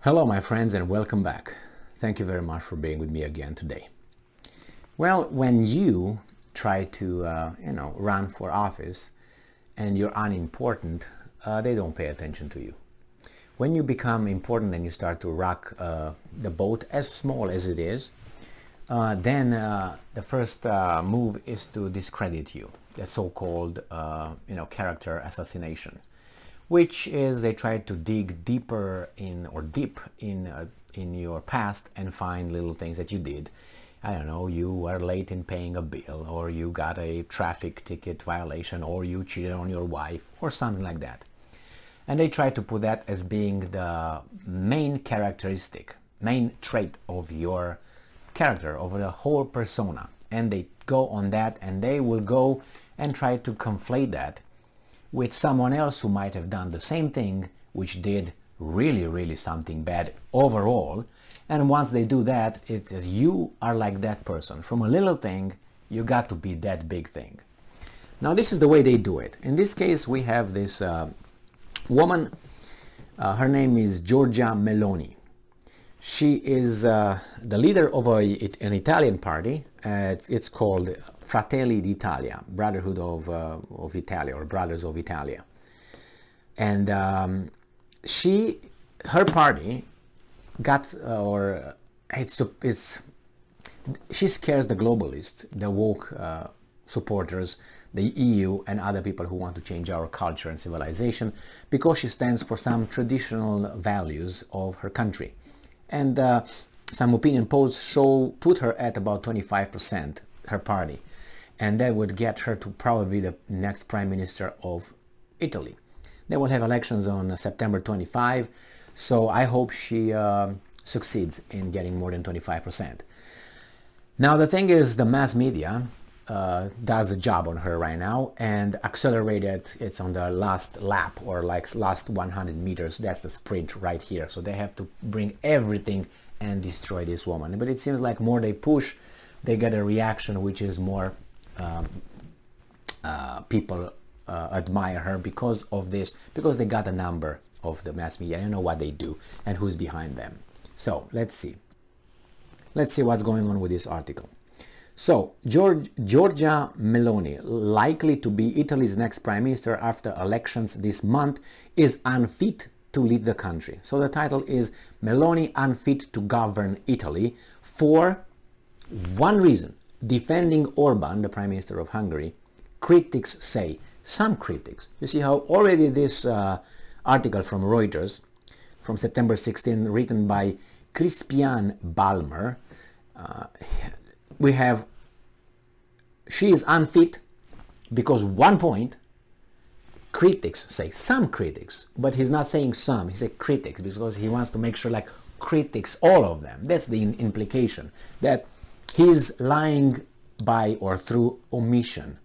Hello my friends and welcome back. Thank you very much for being with me again today. Well, when you try to run for office and you're unimportant, they don't pay attention to you. When you become important and you start to rock the boat, as small as it is, then the first move is to discredit you, the so-called character assassination, which is they try to dig deeper in your past and find little things that you did. I don't know, you were late in paying a bill, or you got a traffic ticket violation, or you cheated on your wife, or something like that. And they try to put that as being the main characteristic, main trait of your character, of the whole persona. And they go on that, and they will go and try to conflate that with someone else who might have done the same thing, which did really something bad overall. And once they do that, it's you are like that person. From a little thing, you got to be that big thing. Now this is the way they do it. In this case, we have this woman. Her name is Giorgia Meloni. She is the leader of an Italian party. It's called Fratelli d'Italia, Brotherhood of Italia, or Brothers of Italia. And her party got, she scares the globalists, the woke supporters, the EU and other people who want to change our culture and civilization, because she stands for some traditional values of her country. And some opinion polls put her at about 25%, her party. And that would get her to probably the next Prime Minister of Italy. They will have elections on September 25, so I hope she succeeds in getting more than 25%. Now the thing is, the mass media does a job on her right now and accelerated. It's on the last lap, or like last 100 meters. That's the sprint right here. So they have to bring everything and destroy this woman. But it seems like more they push, they get a reaction which is more people admire her because of this, because they got a number of the mass media. I don't know what they do and who's behind them. So let's see what's going on with this article. So Giorgia Meloni, likely to be Italy's next prime minister after elections this month, is unfit to lead the country. So the title is Meloni unfit to govern Italy for one reason: defending Orban, the Prime Minister of Hungary. Critics say, some critics. You see how already this article from Reuters from September 16, written by Crispian Balmer, we have, she is unfit because one point, critics say, some critics, but he's not saying some, he said critics, because he wants to make sure, like, critics, all of them. That's the implication, that he's lying by or through omission.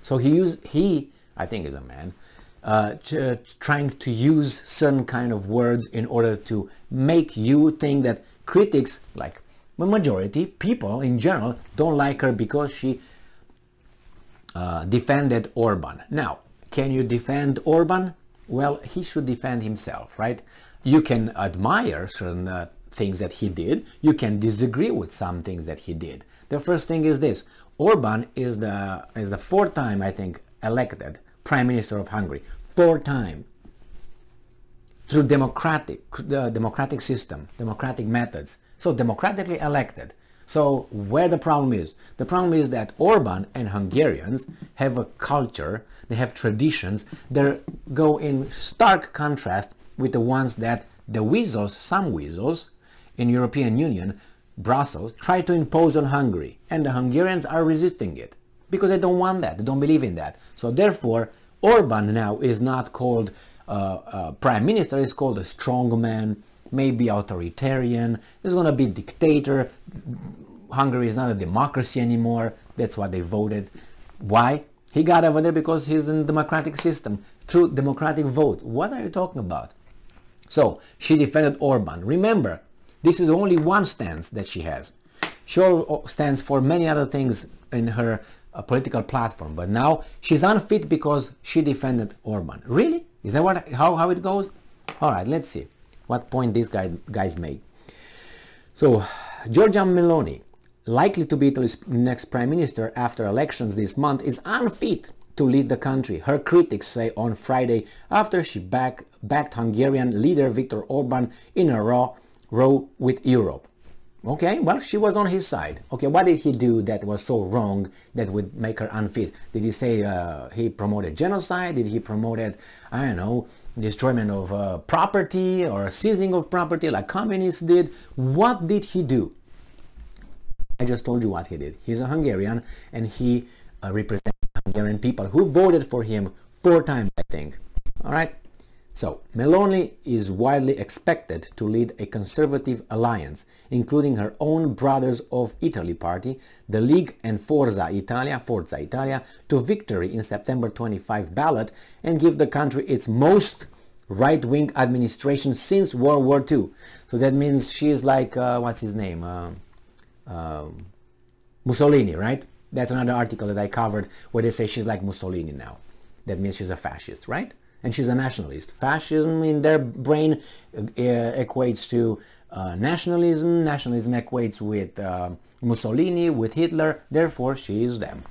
So he I think is a man, trying to use certain kind of words in order to make you think that critics, like the majority, people in general, don't like her because she defended Orban. Now, can you defend Orban? Well, he should defend himself, right? You can admire certain things that he did. You can disagree with some things that he did. The first thing is this: Orban is the fourth time, I think, elected Prime Minister of Hungary. Fourth time. Through democratic system, democratic methods. So democratically elected. So where the problem is? The problem is that Orban and Hungarians have a culture, they have traditions, they go in stark contrast with the ones that the weasels, some weasels in European Union, Brussels, try to impose on Hungary. And the Hungarians are resisting it because they don't want that, they don't believe in that. So therefore, Orban now is not called Prime Minister, is called a strongman, maybe authoritarian, is going to be dictator. Hungary is not a democracy anymore. That's what they voted. Why? He got over there because he's in a democratic system, through democratic vote. What are you talking about? So she defended Orban. Remember, this is only one stance that she has. She stands for many other things in her political platform, but now she's unfit because she defended Orban. Really? Is that how it goes? All right, let's see. what point these guys made. So, Giorgia Meloni, likely to be Italy's next prime minister after elections this month, is unfit to lead the country, her critics say on Friday, after she backed Hungarian leader Viktor Orban in a row with Europe. Okay, well, she was on his side. Okay, what did he do that was so wrong that would make her unfit? Did he say he promoted genocide? Did he promoted, I don't know, destroyment of property or seizing of property like communists did? What did he do? I just told you what he did. He's a Hungarian and he represents Hungarian people who voted for him 4 times, I think. All right? So, Meloni is widely expected to lead a conservative alliance, including her own Brothers of Italy party, the League and Forza Italia, to victory in September 25 ballot and give the country its most right-wing administration since World War II. So that means she is like, what's his name? Mussolini, right? That's another article that I covered where they say she's like Mussolini now. That means she's a fascist, right? And she's a nationalist. Fascism in their brain equates to nationalism. Nationalism equates with Mussolini, with Hitler. Therefore, she is them.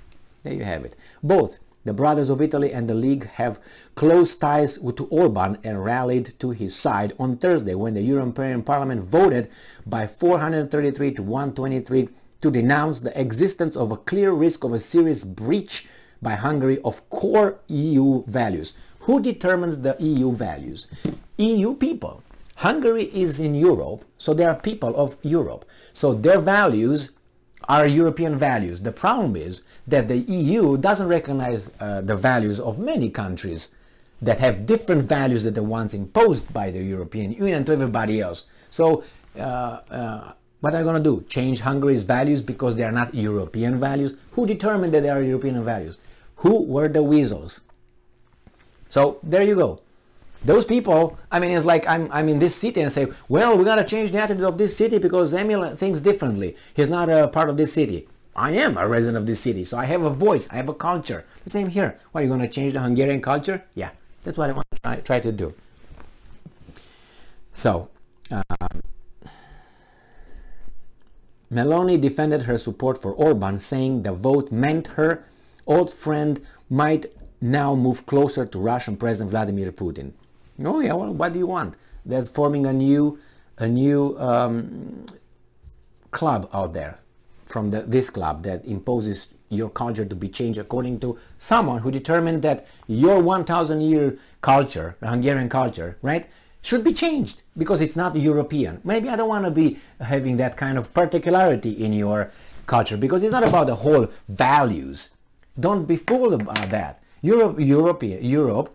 There you have it. Both the Brothers of Italy and the League have close ties to Orban and rallied to his side on Thursday when the European Parliament voted by 433 to 123 to denounce the existence of a clear risk of a serious breach by Hungary of core EU values. Who determines the EU values? EU people. Hungary is in Europe, so they are people of Europe. So their values are European values. The problem is that the EU doesn't recognize the values of many countries that have different values than the ones imposed by the European Union to everybody else. So what are you going to do? Change Hungary's values because they are not European values? Who determined that they are European values? Who were the weasels? So there you go. Those people, I mean, it's like I'm in this city and say, well, we got to change the attitude of this city because Emil thinks differently. He's not a part of this city. I am a resident of this city, so I have a voice, I have a culture. The same here. What, are you going to change the Hungarian culture? Yeah, that's what I want to try to do. So, Meloni defended her support for Orban, saying the vote meant her old friend might now move closer to Russian President Vladimir Putin. Oh yeah, well, what do you want? There's forming a new club out there from this club that imposes your culture to be changed according to someone who determined that your 1,000-year culture, the Hungarian culture, right, should be changed because it's not European. Maybe I don't want to be having that kind of particularity in your culture because it's not about the whole values. Don't be fooled about that. Europe,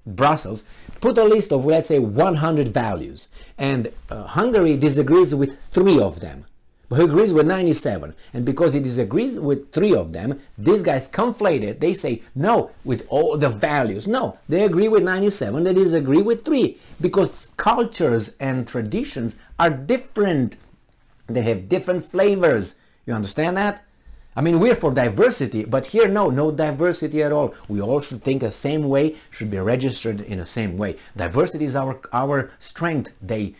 Brussels, put a list of, let's say, 100 values, and Hungary disagrees with 3 of them, but he agrees with 97, and because he disagrees with 3 of them, these guys conflate it. They say no with all the values. No, they agree with 97, they disagree with 3, because cultures and traditions are different. They have different flavors. You understand that? I mean, we're for diversity, but here, no diversity at all. We all should think the same way, should be registered in the same way. Diversity is our strength, they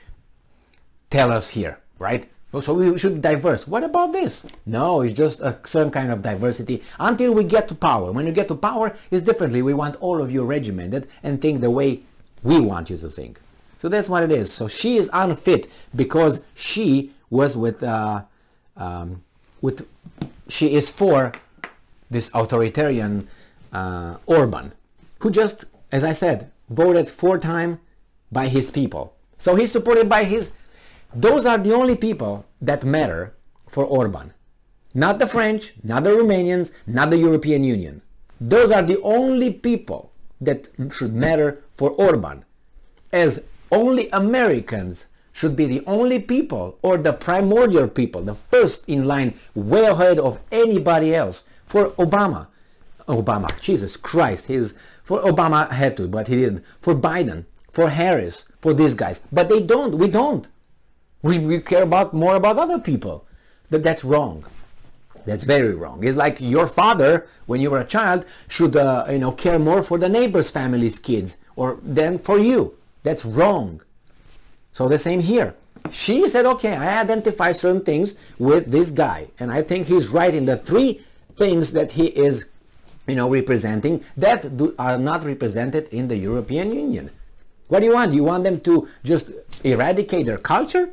tell us here, right? So we should be diverse. What about this? No, it's just a certain kind of diversity until we get to power. When you get to power, it's differently. We want all of you regimented and think the way we want you to think. So that's what it is. So she is unfit because she was she is for this authoritarian Orban, who just, as I said, voted 4 times by his people. So he's supported by his... Those are the only people that matter for Orban. Not the French, not the Romanians, not the European Union. Those are the only people that should matter for Orban. As only Americans should be the only people, or the primordial people, the first in line, way ahead of anybody else, for Obama. Jesus Christ, for Obama had to, but he didn't. For Biden, for Harris, for these guys. But they don't, we don't. We care more about other people. That's wrong. That's very wrong. It's like your father, when you were a child, should care more for the neighbor's family's kids, or than for you. That's wrong. So the same here. She said, okay, I identify certain things with this guy, and I think he's right in the 3 things that he is, representing that are not represented in the European Union. What do you want? You want them to just eradicate their culture?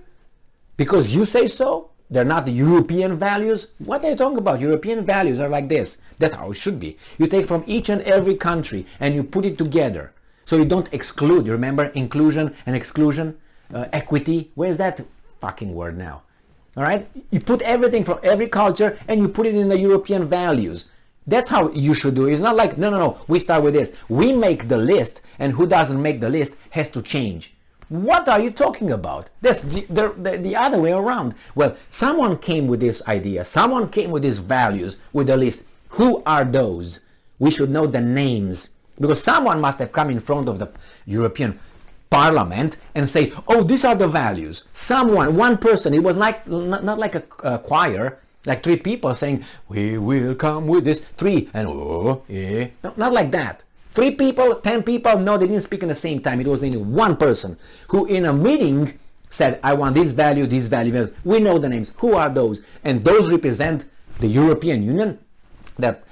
Because you say so? They're not the European values? What are you talking about? European values are like this. That's how it should be. You take from each and every country and you put it together. So you don't exclude. You remember inclusion and exclusion? Equity. Where's that fucking word now? All right? You put everything from every culture and you put it in the European values. That's how you should do it. It's not like, no, we start with this. We make the list, and who doesn't make the list has to change. What are you talking about? That's the other way around. Well, someone came with this idea. Someone came with these values, with the list. Who are those? We should know the names. Because someone must have come in front of the European Parliament and say, oh, these are the values. Someone, one person, it was like not like a choir, like 3 people saying, we will come with this, 3, and oh, yeah. No, not like that. 3 people, 10 people, no, they didn't speak at the same time. It was only one person who in a meeting said, I want this value, this value. We know the names. Who are those? And those represent the European Union. That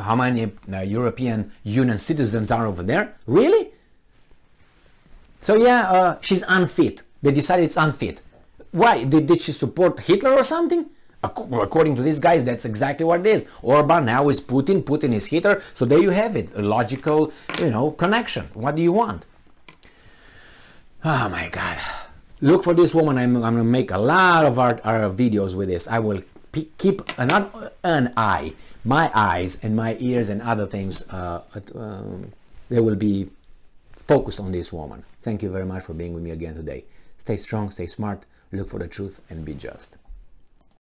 how many European Union citizens are over there? Really? So yeah, she's unfit. They decided it's unfit. Why? Did she support Hitler or something? According to these guys, that's exactly what it is. Orban now is Putin, Putin is Hitler, so there you have it, a logical, connection. What do you want? Oh my God. Look for this woman. I'm going to make a lot of our videos with this. I will keep my eyes and my ears and other things, they will be focused on this woman. Thank you very much for being with me again today. Stay strong, stay smart, look for the truth, and be just.